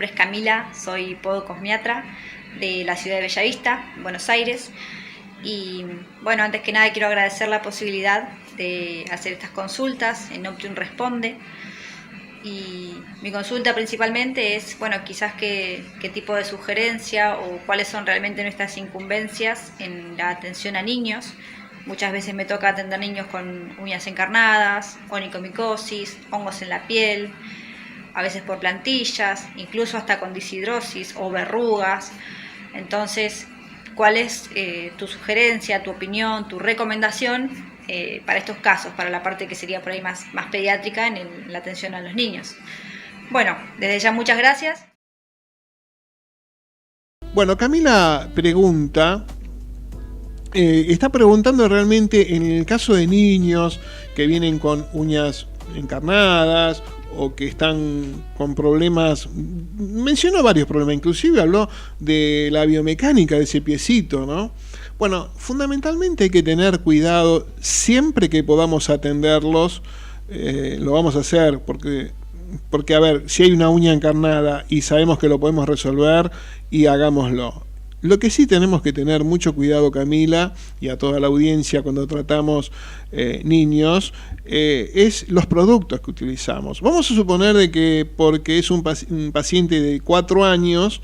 nombre es Camila, soy podocosmiatra de la ciudad de Bellavista, Buenos Aires. Y bueno, antes que nada quiero agradecer la posibilidad de hacer estas consultas en Optium Responde. Y mi consulta principalmente es, bueno, quizás qué tipo de sugerencia o cuáles son realmente nuestras incumbencias en la atención a niños. Muchas veces me toca atender niños con uñas encarnadas, onicomicosis, hongos en la piel, a veces por plantillas, incluso hasta con disidrosis o verrugas. Entonces, ¿cuál es tu sugerencia, tu opinión, tu recomendación para estos casos, para la parte que sería por ahí más pediátrica en la atención a los niños? Bueno, desde ya muchas gracias. Bueno, Camila está preguntando realmente en el caso de niños que vienen con uñas encarnadas o que están con problemas, mencionó varios problemas, inclusive habló de la biomecánica de ese piecito, ¿no? Bueno, fundamentalmente hay que tener cuidado siempre que podamos atenderlos, lo vamos a hacer porque, a ver, si hay una uña encarnada y sabemos que lo podemos resolver, y hagámoslo. Lo que sí tenemos que tener mucho cuidado, Camila, y a toda la audiencia cuando tratamos niños, es los productos que utilizamos. Vamos a suponer de que porque es un paciente de 4 años,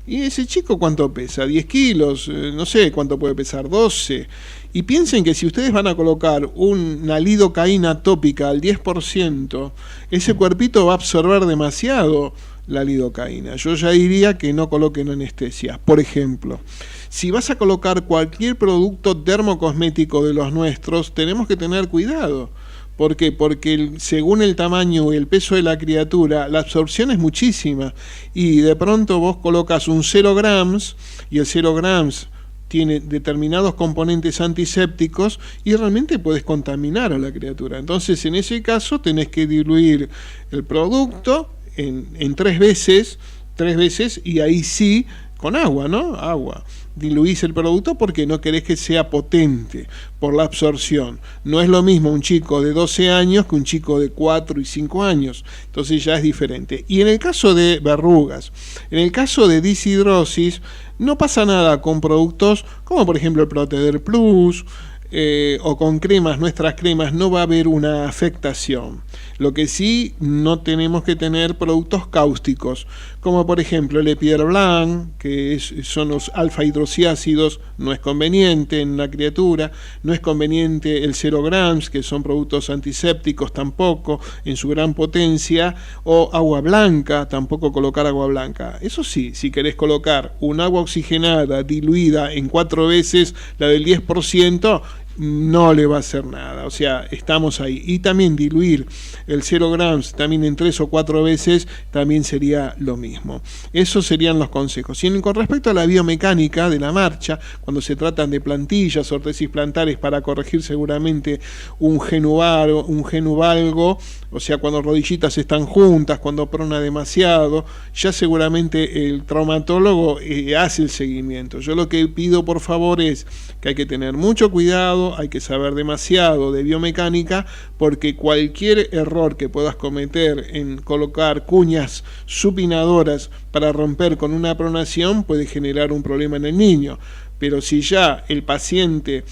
y ese chico ¿cuánto pesa? 10 kilos, no sé cuánto puede pesar, 12. Y piensen que si ustedes van a colocar una lidocaína tópica al 10%, ese cuerpito va a absorber demasiado la lidocaína. Yo ya diría que no coloquen anestesia. Por ejemplo, si vas a colocar cualquier producto dermocosmético de los nuestros, tenemos que tener cuidado. ¿Por qué? Porque según el tamaño y el peso de la criatura, la absorción es muchísima. Y de pronto vos colocas un 0 grams y el 0 grams tiene determinados componentes antisépticos y realmente puedes contaminar a la criatura. Entonces, en ese caso, tenés que diluir el producto en 3 veces, y ahí sí, con agua, ¿no? Agua. Diluís el producto porque no querés que sea potente por la absorción. No es lo mismo un chico de 12 años que un chico de 4 y 5 años. Entonces ya es diferente. Y en el caso de verrugas, en el caso de disidrosis, no pasa nada con productos como por ejemplo el Proteder Plus, o con cremas, nuestras cremas, no va a haber una afectación. Lo que sí, no tenemos que tener productos cáusticos, como por ejemplo el Epiderblan, que son los alfa hidroxiácidos, no es conveniente en la criatura, no es conveniente el 0 grams, que son productos antisépticos tampoco, en su gran potencia, o agua blanca, tampoco colocar agua blanca. Eso sí, si querés colocar un agua oxigenada diluida en 4 veces la del 10%, no le va a hacer nada, o sea, estamos ahí. Y también diluir el 0 grams también en 3 o 4 veces también sería lo mismo. Esos serían los consejos. Y con respecto a la biomecánica de la marcha, cuando se tratan de plantillas, ortesis plantares para corregir seguramente un genuvalgo, o sea, cuando rodillitas están juntas, cuando prona demasiado, ya seguramente el traumatólogo hace el seguimiento. Yo lo que pido por favor es que hay que tener mucho cuidado, hay que saber demasiado de biomecánica, porque cualquier error que puedas cometer en colocar cuñas supinadoras para romper con una pronación puede generar un problema en el niño. Pero si ya el paciente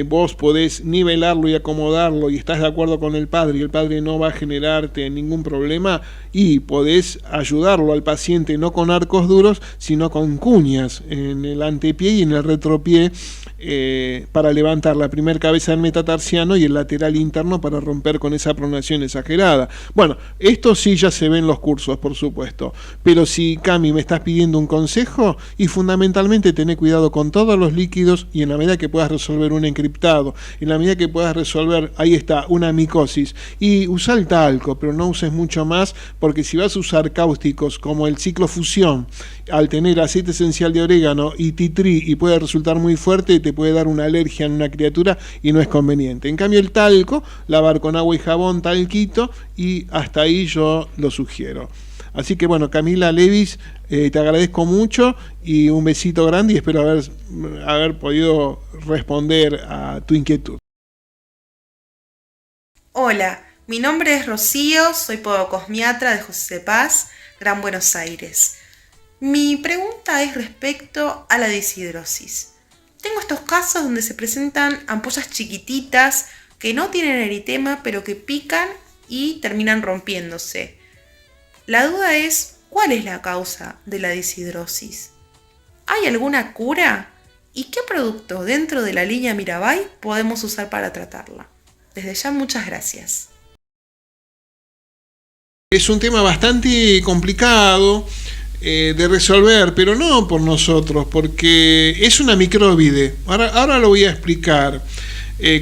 vos podés nivelarlo y acomodarlo y estás de acuerdo con el padre y el padre no va a generarte ningún problema, y podés ayudarlo al paciente no con arcos duros sino con cuñas en el antepié y en el retropié, para levantar la primer cabeza del metatarsiano y el lateral interno para romper con esa pronación exagerada. Bueno, esto sí ya se ve en los cursos, por supuesto, pero si, Cami, me estás pidiendo un consejo, y fundamentalmente tené cuidado con todos los líquidos, y en la medida que puedas resolver un encriptado, en la medida que puedas resolver, ahí está, una micosis, y usa el talco, pero no uses mucho más, porque si vas a usar cáusticos como el ciclofusión, al tener aceite esencial de orégano y tea tree, y puede resultar muy fuerte, te puede dar una alergia en una criatura y no es conveniente. En cambio el talco, lavar con agua y jabón, talquito, y hasta ahí yo lo sugiero. Así que bueno, Camila Levis, te agradezco mucho y un besito grande, y espero haber podido responder a tu inquietud. Hola, mi nombre es Rocío, soy podocosmiatra de José Paz, Gran Buenos Aires. Mi pregunta es respecto a la deshidrosis. Tengo estos casos donde se presentan ampollas chiquititas que no tienen eritema pero que pican y terminan rompiéndose. La duda es, ¿cuál es la causa de la deshidrosis? ¿Hay alguna cura? ¿Y qué producto dentro de la línea Mirabai podemos usar para tratarla? Desde ya, muchas gracias. Es un tema bastante complicado de resolver, pero no por nosotros, porque es una micróbide. Ahora lo voy a explicar.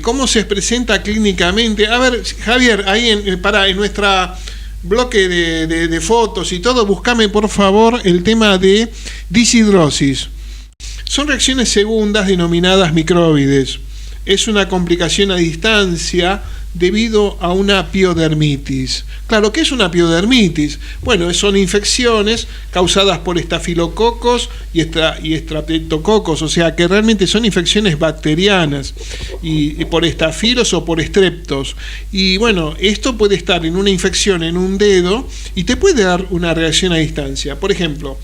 ¿Cómo se presenta clínicamente? A ver, Javier, ahí en nuestra bloque de fotos y todo, buscame por favor el tema de deshidrosis. Son reacciones segundas denominadas micróbides. Es una complicación a distancia debido a una piodermitis. Claro, ¿qué es una piodermitis? Bueno, son infecciones causadas por estafilococos y estreptococos, o sea que realmente son infecciones bacterianas y por estafilos o por estreptos. Y bueno, esto puede estar en una infección en un dedo y te puede dar una reacción a distancia. Por ejemplo,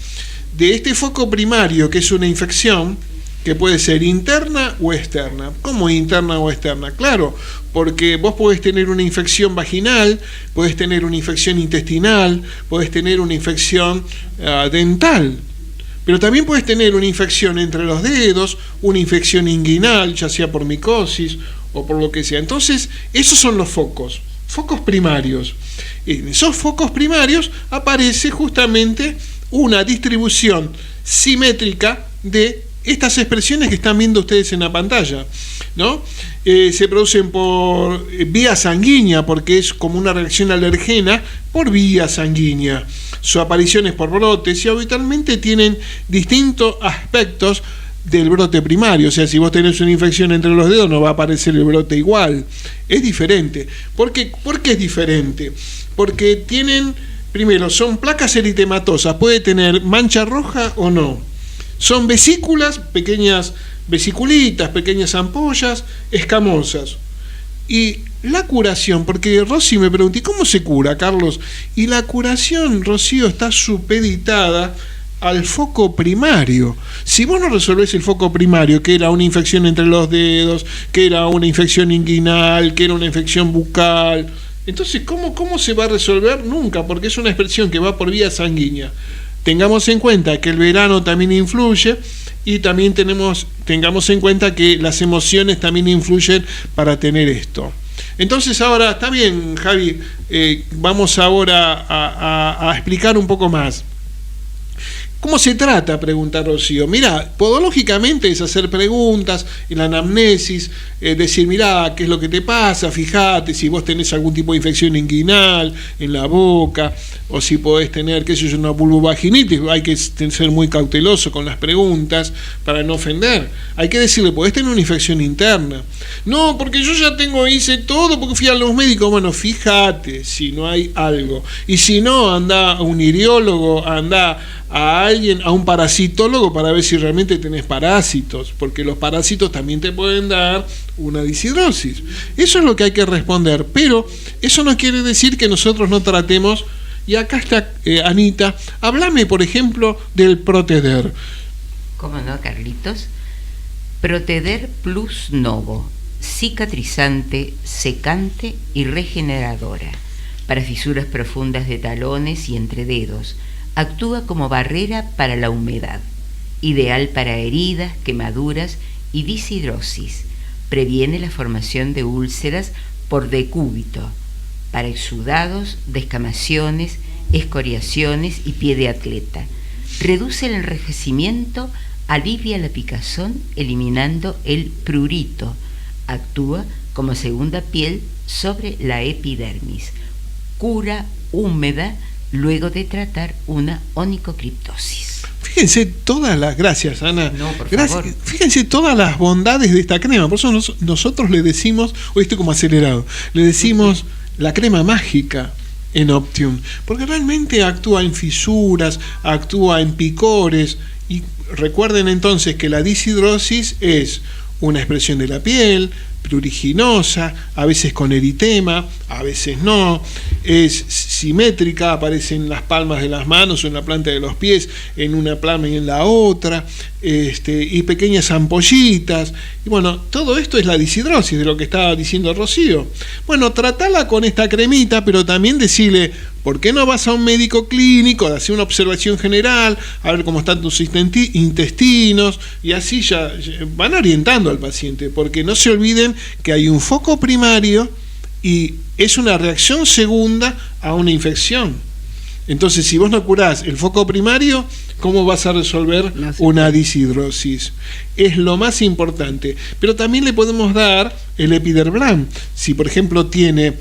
de este foco primario, que es una infección que puede ser interna o externa. ¿Cómo interna o externa? Claro, porque vos podés tener una infección vaginal, podés tener una infección intestinal, podés tener una infección dental, pero también podés tener una infección entre los dedos, una infección inguinal, ya sea por micosis o por lo que sea. Entonces, esos son los focos primarios. En esos focos primarios aparece justamente una distribución simétrica de estas expresiones que están viendo ustedes en la pantalla, ¿no? Se producen por vía sanguínea, porque es como una reacción alergena por vía sanguínea. Su aparición es por brotes y habitualmente tienen distintos aspectos del brote primario. O sea, si vos tenés una infección entre los dedos, no va a aparecer el brote igual. Es diferente. ¿Por qué es diferente? Porque tienen, primero, son placas eritematosas. Puede tener mancha roja o no. Son vesículas, pequeñas vesiculitas, pequeñas ampollas, escamosas. Y la curación, porque Rosy me preguntó, ¿cómo se cura, Carlos? Y la curación, Rocío, está supeditada al foco primario. Si vos no resolvés el foco primario, que era una infección entre los dedos, que era una infección inguinal, que era una infección bucal, entonces, ¿cómo se va a resolver? Nunca, porque es una expresión que va por vía sanguínea. Tengamos en cuenta que el verano también influye y también tengamos en cuenta que las emociones también influyen para tener esto. Entonces ahora, está bien, Javi, vamos ahora a explicar un poco más. ¿Cómo se trata? Pregunta Rocío. Mira, podológicamente es hacer preguntas en la anamnesis, decir, mirá, ¿qué es lo que te pasa? Fíjate si vos tenés algún tipo de infección inguinal en la boca, o si podés tener, qué sé yo, una vulvovaginitis. Hay que ser muy cauteloso con las preguntas para no ofender. Hay que decirle, podés tener una infección interna. No, porque yo ya hice todo, porque fui a los médicos. Bueno, fíjate si no hay algo. Y si no, anda a un iriólogo, anda a un parasitólogo para ver si realmente tenés parásitos, porque los parásitos también te pueden dar una deshidrosis. Eso es lo que hay que responder, pero eso no quiere decir que nosotros no tratemos. Y acá está Anita, háblame por ejemplo del Proteder. ¿Cómo no, Carlitos? Proteder Plus Novo, cicatrizante, secante y regeneradora para fisuras profundas de talones y entre dedos. Actúa como barrera para la humedad, ideal para heridas, quemaduras y deshidrosis. Previene la formación de úlceras por decúbito, para exudados, descamaciones, escoriaciones y pie de atleta. Reduce el enrojecimiento, alivia la picazón, eliminando el prurito. Actúa como segunda piel sobre la epidermis. Cura húmeda luego de tratar una onicocriptosis. Fíjense todas las... Gracias, Ana. No, por favor. Fíjense todas las bondades de esta crema. Por eso nosotros le decimos, hoy estoy como acelerado, le decimos la crema mágica en Optium, porque realmente actúa en fisuras, actúa en picores. Y recuerden entonces que la deshidrosis es una expresión de la piel, pruriginosa, a veces con eritema, a veces no, es simétrica, aparece en las palmas de las manos o en la planta de los pies, en una palma y en la otra, y pequeñas ampollitas. Y bueno, todo esto es la dishidrosis, de lo que estaba diciendo Rocío. Bueno, tratala con esta cremita, pero también decirle, ¿por qué no vas a un médico clínico, hacer una observación general, a ver cómo están tus intestinos? Y así ya van orientando al paciente, porque no se olviden que hay un foco primario y es una reacción segunda a una infección. Entonces, si vos no curás el foco primario, ¿cómo vas a resolver una dishidrosis? Es lo más importante. Pero también le podemos dar el Epiderblan. Si, por ejemplo, tiene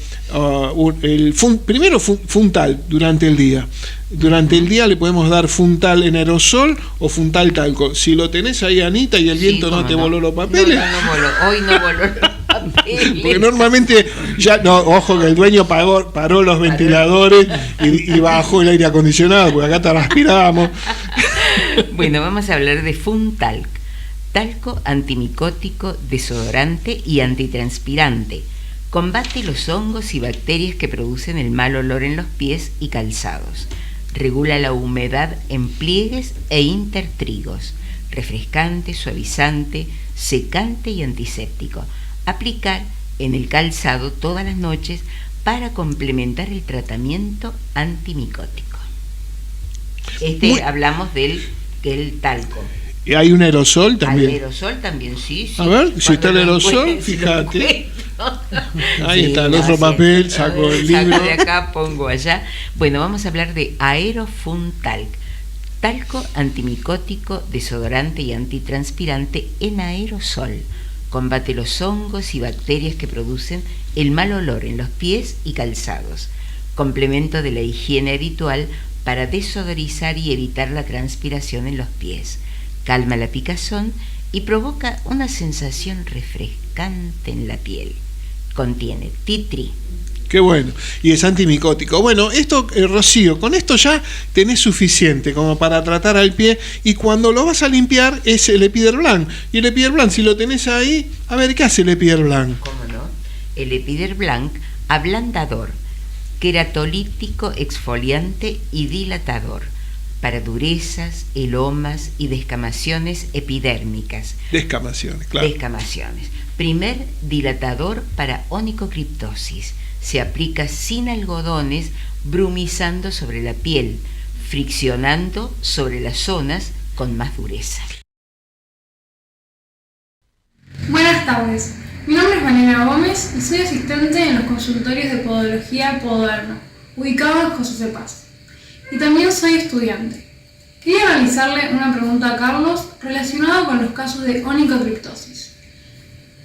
primero Funtal durante el día. Durante el día le podemos dar Funtal en aerosol o Funtal talco. Si lo tenés ahí, Anita, y el viento no te voló los papeles. Hoy no voló los papeles. Porque normalmente, ojo que el dueño paró los ventiladores y bajó el aire acondicionado, porque acá transpiramos. Bueno, vamos a hablar de Funtalc. Talco antimicótico, desodorante y antitranspirante. Combate los hongos y bacterias que producen el mal olor en los pies y calzados. Regula la humedad en pliegues e intertrigos. Refrescante, suavizante, secante y antiséptico. Aplicar en el calzado todas las noches para complementar el tratamiento antimicótico. Hablamos del talco. ¿Y hay un aerosol también? Al aerosol también, sí. A ver, si está el aerosol, fíjate. Ahí está el otro papel, saco el libro. Saco de acá, pongo allá. Bueno, vamos a hablar de Aerofuntalc. Talco antimicótico, desodorante y antitranspirante en aerosol. Combate los hongos y bacterias que producen el mal olor en los pies y calzados. Complemento de la higiene habitual para desodorizar y evitar la transpiración en los pies. Calma la picazón y provoca una sensación refrescante en la piel. Contiene tea tree. Qué bueno. Y es antimicótico. Bueno, esto, Rocío, con esto ya tenés suficiente como para tratar al pie, y cuando lo vas a limpiar es el Epiderblan. Y el Epiderblan, si lo tenés ahí, a ver, ¿qué hace el Epiderblan? ¿Cómo no? El Epiderblan, ablandador, queratolítico, exfoliante y dilatador para durezas, elomas y descamaciones epidérmicas. Descamaciones, claro. Descamaciones. Primer dilatador para onicocriptosis. Se aplica sin algodones, brumizando sobre la piel, friccionando sobre las zonas con más dureza. Buenas tardes. Mi nombre es Valeria Gómez y soy asistente en los consultorios de podología Pododerno, ubicado en José C. Paz. Y también soy estudiante. Quería realizarle una pregunta a Carlos relacionada con los casos de onicocriptosis.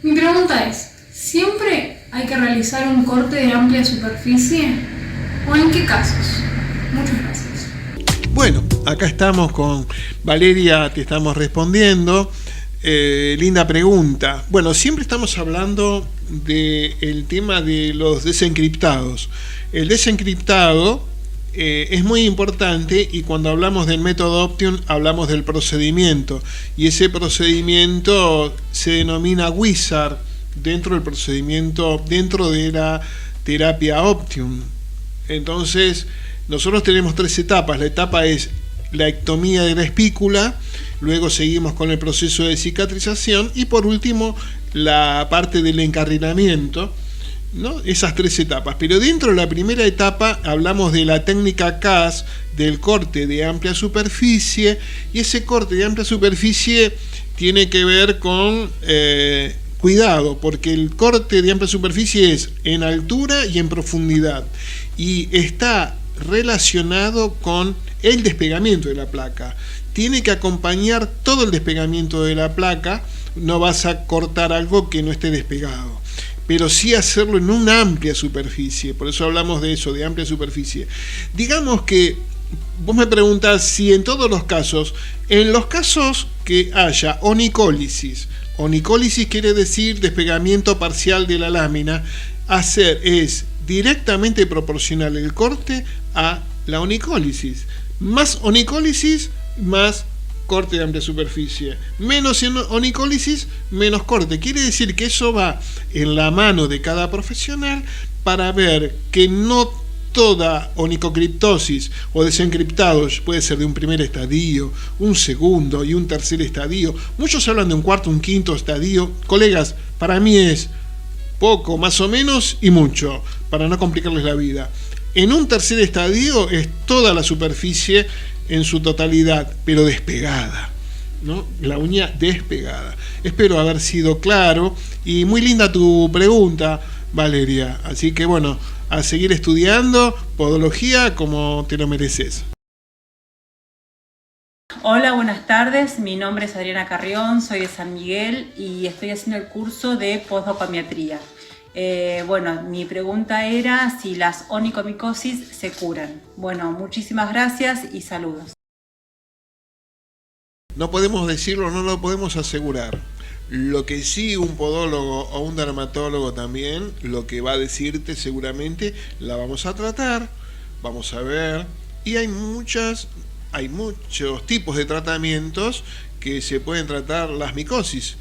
Mi pregunta es, ¿siempre hay que realizar un corte de amplia superficie? ¿O en qué casos? Muchas gracias. Bueno, acá estamos con Valeria, te estamos respondiendo. Linda pregunta. Bueno, siempre estamos hablando del tema de los desencriptados. El desencriptado es muy importante, y cuando hablamos del método Optium hablamos del procedimiento, y ese procedimiento se denomina Wizard dentro del procedimiento, dentro de la terapia Optium. Entonces nosotros tenemos 3 etapas. La etapa es la ectomía de la espícula, luego seguimos con el proceso de cicatrización y por último la parte del encarrilamiento, ¿no? Esas 3 etapas. Pero dentro de la primera etapa hablamos de la técnica CAS, del corte de amplia superficie, y ese corte de amplia superficie tiene que ver con cuidado, porque el corte de amplia superficie es en altura y en profundidad, y está relacionado con el despegamiento de la placa. Tiene que acompañar todo el despegamiento de la placa. No vas a cortar algo que no esté despegado, pero sí hacerlo en una amplia superficie. Por eso hablamos de eso, de amplia superficie. Digamos que vos me preguntás si en todos los casos, en los casos que haya onicólisis quiere decir despegamiento parcial de la lámina, es directamente proporcional el corte a la onicólisis. Más onicólisis, más corte de amplia superficie. Menos onicólisis, menos corte. Quiere decir que eso va en la mano de cada profesional para ver que no toda onicocriptosis o desencriptado puede ser de un primer estadio, un segundo y un tercer estadio. Muchos hablan de un cuarto, un quinto estadio. Colegas, para mí es poco, más o menos y mucho, para no complicarles la vida. En un tercer estadio es toda la superficie en su totalidad, pero despegada, ¿no? La uña despegada. Espero haber sido claro y muy linda tu pregunta, Valeria. Así que bueno, a seguir estudiando podología como te lo mereces. Hola, buenas tardes. Mi nombre es Adriana Carrión, soy de San Miguel y estoy haciendo el curso de posdocomiatría. Bueno, mi pregunta era si las onicomicosis se curan. Bueno, muchísimas gracias y saludos. No podemos decirlo, no lo podemos asegurar. Lo que sí un podólogo o un dermatólogo también, lo que va a decirte seguramente, la vamos a tratar, vamos a ver, y hay muchos tipos de tratamientos que se pueden tratar las micosis.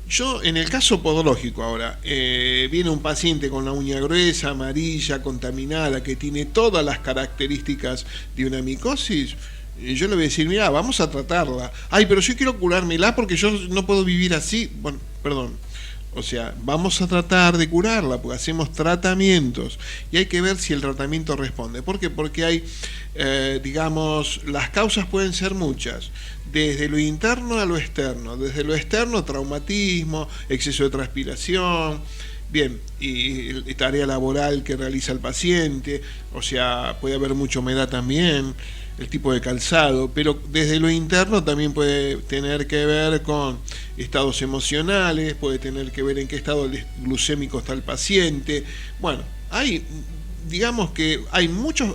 Yo, en el caso podológico ahora, viene un paciente con la uña gruesa, amarilla, contaminada, que tiene todas las características de una micosis. Yo le voy a decir, mira, vamos a tratarla. Ay, pero yo quiero curármela porque yo no puedo vivir así. Bueno, perdón. O sea, vamos a tratar de curarla, porque hacemos tratamientos y hay que ver si el tratamiento responde. ¿Por qué? Porque hay, digamos, las causas pueden ser muchas, desde lo interno a lo externo. Desde lo externo, traumatismo, exceso de transpiración, bien, y tarea laboral que realiza el paciente, o sea, puede haber mucha humedad también, el tipo de calzado, pero desde lo interno también puede tener que ver con estados emocionales, puede tener que ver en qué estado glucémico está el paciente. Bueno, digamos que hay muchos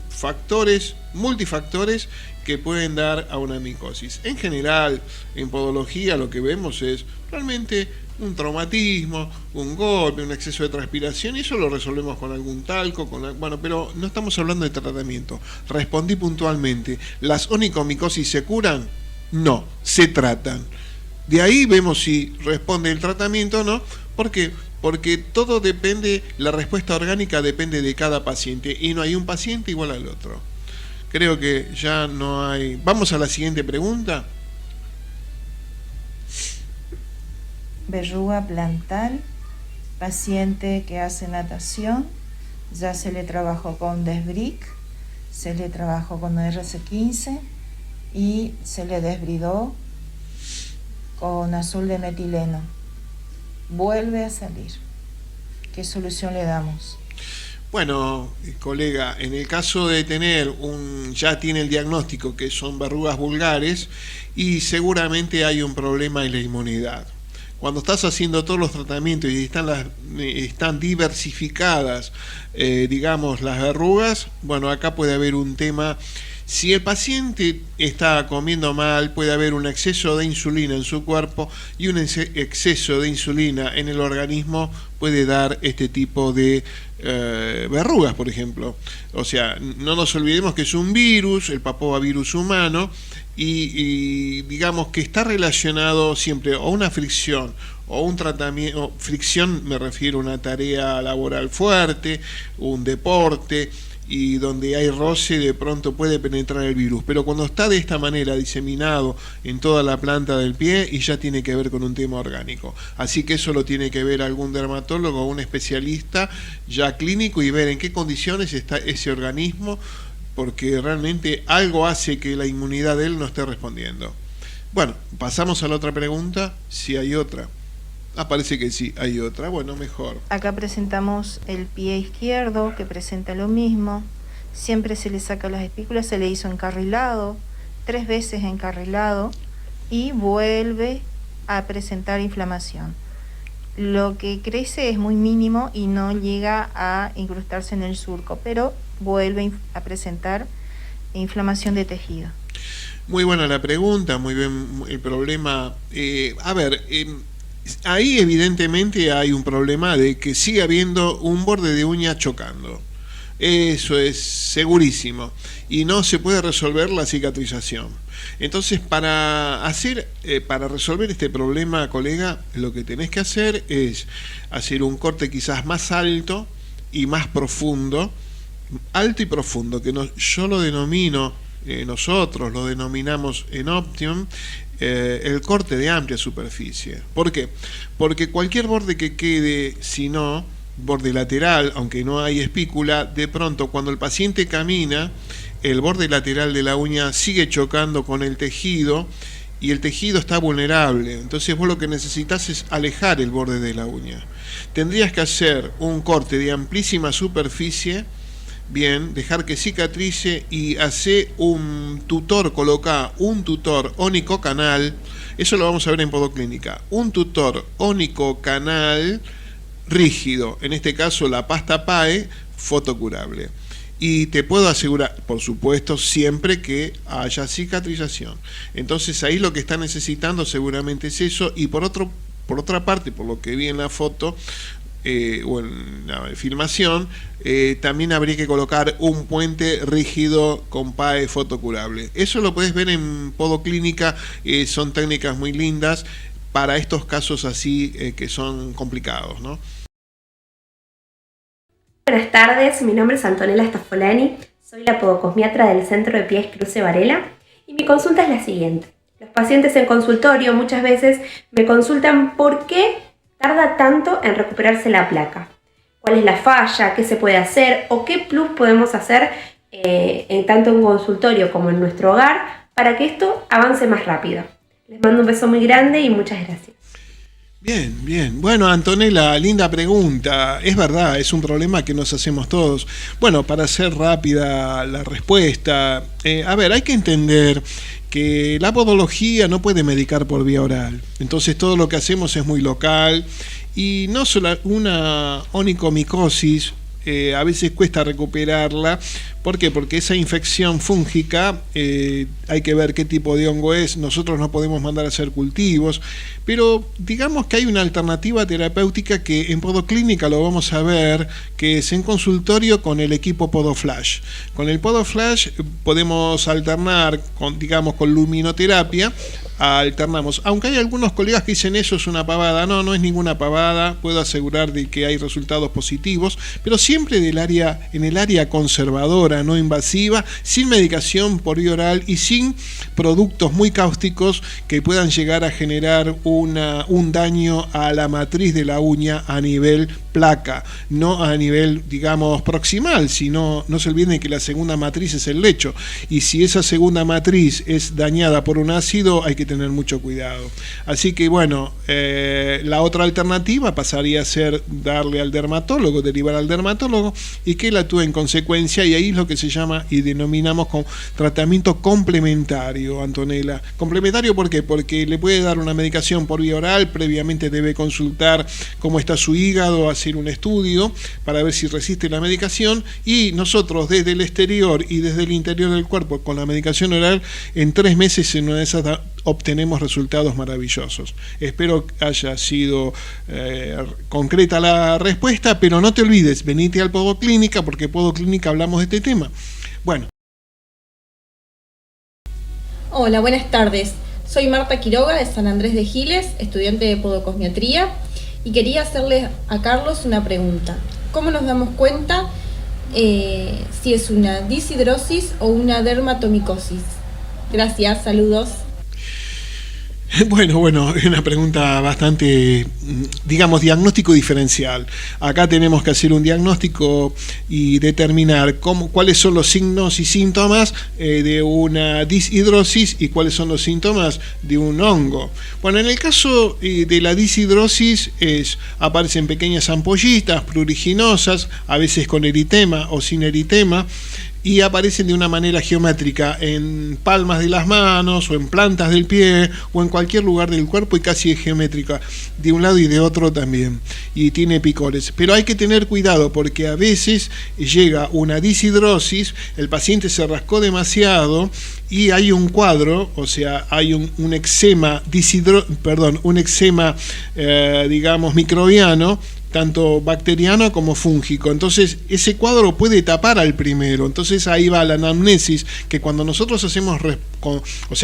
factores, multifactores que pueden dar a una micosis. En general, en podología lo que vemos es realmente un traumatismo, un golpe, un exceso de transpiración, y eso lo resolvemos con algún talco, bueno, pero no estamos hablando de tratamiento. Respondí puntualmente. ¿Las onicomicosis se curan? No, se tratan. De ahí vemos si responde el tratamiento o no. ¿Por qué? Porque todo depende, la respuesta orgánica depende de cada paciente, y no hay un paciente igual al otro. Creo que ya no hay... Vamos a la siguiente pregunta. Verruga plantar, paciente que hace natación, ya se le trabajó con Desbrick, se le trabajó con RC15 y se le desbridó con azul de metileno. Vuelve a salir. ¿Qué solución le damos? Bueno, colega, en el caso de tener ya tiene el diagnóstico que son verrugas vulgares y seguramente hay un problema en la inmunidad. Cuando estás haciendo todos los tratamientos y están diversificadas, digamos, las verrugas, bueno, acá puede haber un tema. Si el paciente está comiendo mal, puede haber un exceso de insulina en su cuerpo, y un exceso de insulina en el organismo puede dar este tipo de verrugas, por ejemplo. O sea, no nos olvidemos que es un virus, el papovavirus humano, y digamos que está relacionado siempre a una fricción o un tratamiento. Fricción me refiero a una tarea laboral fuerte, un deporte, y donde hay roce de pronto puede penetrar el virus, pero cuando está de esta manera diseminado en toda la planta del pie, y ya tiene que ver con un tema orgánico. Así que eso lo tiene que ver algún dermatólogo o un especialista ya clínico y ver en qué condiciones está ese organismo, porque realmente algo hace que la inmunidad de él no esté respondiendo. Bueno, pasamos a la otra pregunta, si hay otra. Parece que sí, hay otra. Bueno, mejor. Acá presentamos el pie izquierdo, que presenta lo mismo. Siempre se le saca las espículas, se le hizo encarrilado, 3 veces encarrilado, y vuelve a presentar inflamación. Lo que crece es muy mínimo y no llega a incrustarse en el surco, pero vuelve a presentar inflamación de tejido. Muy buena la pregunta, muy bien el problema. Ahí evidentemente hay un problema de que sigue habiendo un borde de uña chocando. Eso es segurísimo. Y no se puede resolver la cicatrización. Entonces, para resolver este problema, colega, lo que tenés que hacer es hacer un corte quizás más alto y más profundo, alto y profundo, que yo lo denomino, nosotros lo denominamos en Optium, el corte de amplia superficie. ¿Por qué? Porque cualquier borde que quede, si no, borde lateral, aunque no hay espícula, de pronto cuando el paciente camina, el borde lateral de la uña sigue chocando con el tejido y el tejido está vulnerable. Entonces vos lo que necesitas es alejar el borde de la uña. Tendrías que hacer un corte de amplísima superficie, bien, dejar que cicatrice y hacer un tutor, colocar un tutor ónico-canal, eso lo vamos a ver en podoclínica, un tutor ónico-canal rígido, en este caso la pasta PAE fotocurable. Y te puedo asegurar, por supuesto, siempre que haya cicatrización. Entonces ahí lo que está necesitando seguramente es eso. Y por otra parte, por lo que vi en la foto o en la filmación, también habría que colocar un puente rígido con PAE fotocurable. Eso lo puedes ver en podoclínica, son técnicas muy lindas para estos casos así que son complicados, ¿no? Buenas tardes, mi nombre es Antonella Staffolani, soy la podocosmiatra del Centro de Pies Cruce Varela y mi consulta es la siguiente. Los pacientes en consultorio muchas veces me consultan por qué tarda tanto en recuperarse la placa, cuál es la falla, qué se puede hacer o qué plus podemos hacer tanto en consultorio como en nuestro hogar para que esto avance más rápido. Les mando un beso muy grande y muchas gracias. Bien, bien. Bueno, Antonella, linda pregunta. Es verdad, es un problema que nos hacemos todos. Bueno, para hacer rápida la respuesta, hay que entender que la podología no puede medicar por vía oral. Entonces todo lo que hacemos es muy local y no solo una onicomicosis, a veces cuesta recuperarla. ¿Por qué? Porque esa infección fúngica, hay que ver qué tipo de hongo es. Nosotros no podemos mandar a hacer cultivos, pero digamos que hay una alternativa terapéutica que en podoclínica lo vamos a ver, que es en consultorio con el equipo PodoFlash. Con el PodoFlash podemos alternar con luminoterapia, alternamos. Aunque hay algunos colegas que dicen eso es una pavada. No es ninguna pavada. Puedo asegurar de que hay resultados positivos, pero siempre en el área conservadora, no invasiva, sin medicación por vía oral y sin productos muy cáusticos que puedan llegar a generar un daño a la matriz de la uña a nivel placa, no a nivel, digamos, proximal, sino no se olviden que la segunda matriz es el lecho, y si esa segunda matriz es dañada por un ácido hay que tener mucho cuidado. Así que bueno, la otra alternativa pasaría a ser darle al dermatólogo, derivar al dermatólogo y que él actúe en consecuencia, y ahí es lo que se llama y denominamos como tratamiento complementario, Antonella. ¿Complementario por qué? Porque le puede dar una medicación por vía oral, previamente debe consultar cómo está su hígado, hacer un estudio para ver si resiste la medicación, y nosotros desde el exterior y desde el interior del cuerpo con la medicación oral, en 3 meses en una de esas obtenemos resultados maravillosos. Espero que haya sido concreta la respuesta, pero no te olvides, venite al Podoclínica, porque Podoclínica hablamos de este tema. Bueno. Hola, buenas tardes. Soy Marta Quiroga de San Andrés de Giles, estudiante de podocosmiatría, y quería hacerle a Carlos una pregunta. ¿Cómo nos damos cuenta si es una disidrosis o una dermatomicosis? Gracias, saludos. Bueno, es una pregunta bastante, digamos, diagnóstico diferencial. Acá tenemos que hacer un diagnóstico y determinar cuáles son los signos y síntomas de una disidrosis y cuáles son los síntomas de un hongo. Bueno, en el caso de la disidrosis aparecen pequeñas ampollitas pruriginosas, a veces con eritema o sin eritema, y aparecen de una manera geométrica en palmas de las manos o en plantas del pie o en cualquier lugar del cuerpo, y casi es geométrica de un lado y de otro también, y tiene picores. Pero hay que tener cuidado porque a veces llega una disidrosis, el paciente se rascó demasiado y hay un cuadro, o sea, hay un eczema, digamos, microbiano, tanto bacteriano como fúngico. Entonces, ese cuadro puede tapar al primero. Entonces, ahí va la anamnesis, que cuando nosotros hacemos,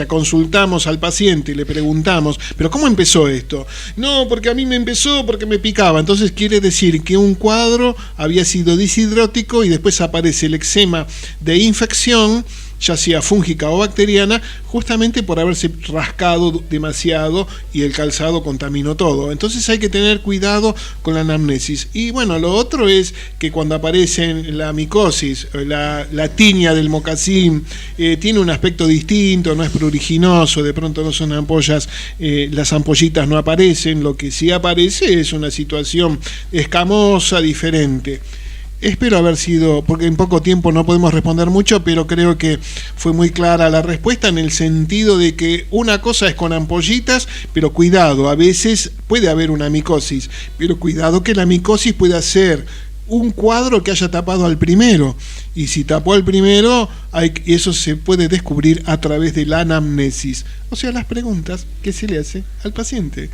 consultamos al paciente y le preguntamos, ¿pero cómo empezó esto? No, porque a mí me empezó porque me picaba. Entonces, quiere decir que un cuadro había sido deshidrótico y después aparece el eczema de infección, ya sea fúngica o bacteriana, justamente por haberse rascado demasiado y el calzado contaminó todo. Entonces hay que tener cuidado con la anamnesis. Y bueno, lo otro es que cuando aparece la micosis, la tiña del mocasín, tiene un aspecto distinto, no es pruriginoso, de pronto no son ampollas, las ampollitas no aparecen, lo que sí aparece es una situación escamosa, diferente. Espero haber sido, porque en poco tiempo no podemos responder mucho, pero creo que fue muy clara la respuesta en el sentido de que una cosa es con ampollitas, pero cuidado, a veces puede haber una micosis, pero cuidado que la micosis pueda ser un cuadro que haya tapado al primero, y si tapó al primero, eso se puede descubrir a través de la anamnesis, o sea, las preguntas que se le hace al paciente.